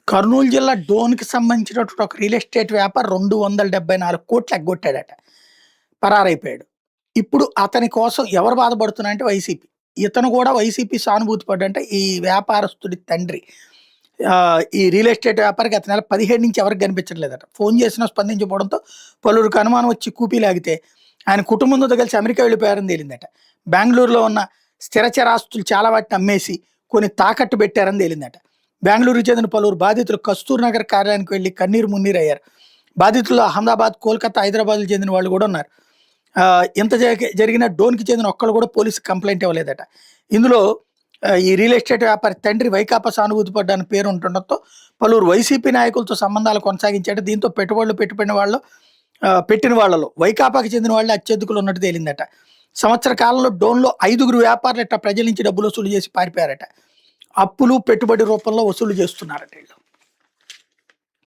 కర్నూలు జిల్లా డోన్‌కి సంబంధించినటువంటి ఒక రియల్ ఎస్టేట్ వ్యాపారి 274,00,00,000 ఎగ్గొట్టాడట. పరారైపోయాడు. ఇప్పుడు అతని కోసం ఎవరు బాధపడుతున్నారంటే వైసీపీ. ఇతను కూడా వైసీపీ సానుభూతి పడ్డంటే ఈ వ్యాపారస్తుడి తండ్రి. ఈ రియల్ ఎస్టేట్ వ్యాపారికి గత నెల 17 నుంచి ఎవరికీ కనిపించట్లేదట. ఫోను చేసినా స్పందించకపోవడంతో పలువురికి అనుమానం వచ్చి కూపీ లాగితే ఆయన కుటుంబంతో కలిసి అమెరికా వెళ్ళిపోయారని తేలిందట. బెంగుళూరులో ఉన్న స్థిర చరాస్తులు చాలా వాటిని అమ్మేసి కొన్ని తాకట్టు పెట్టారని తేలిందట. బెంగళూరుకు చెందిన పలువురు బాధితులు కస్తూర్ నగర్ కార్యాలయానికి వెళ్లి కన్నీరు మున్నీరయ్యారు. బాధితుల్లో అహ్మదాబాద్, కోల్కతా, హైదరాబాద్‌కు చెందిన వాళ్ళు కూడా ఉన్నారు. ఇంత జరిగిన డోన్‌కి చెందిన ఒక్కళ్ళు కూడా పోలీసుకి కంప్లెయింట్ ఇవ్వలేదట. ఇందులో ఈ రియల్ ఎస్టేట్ వ్యాపారి తండ్రి వైకాపా సానుభూతి పడ్డాని పేరు ఉంటుండటంతో పలువురు వైసీపీ నాయకులతో సంబంధాలు కొనసాగించాడు. దీంతో పెట్టుబడులు పెట్టిన వాళ్ళలో వైకాపాకి చెందిన వాళ్ళు అత్యధికులు ఉన్నట్టు తేలిందట. సంవత్సర కాలంలో డోన్‌లో 5గురు వ్యాపారులు ఇట్లా ప్రజల నుంచి డబ్బులు వసూలు చేసి పారిపోయారట. అప్పులు, పెట్టుబడి రూపంలో వసూలు చేస్తున్నారట వీళ్ళు.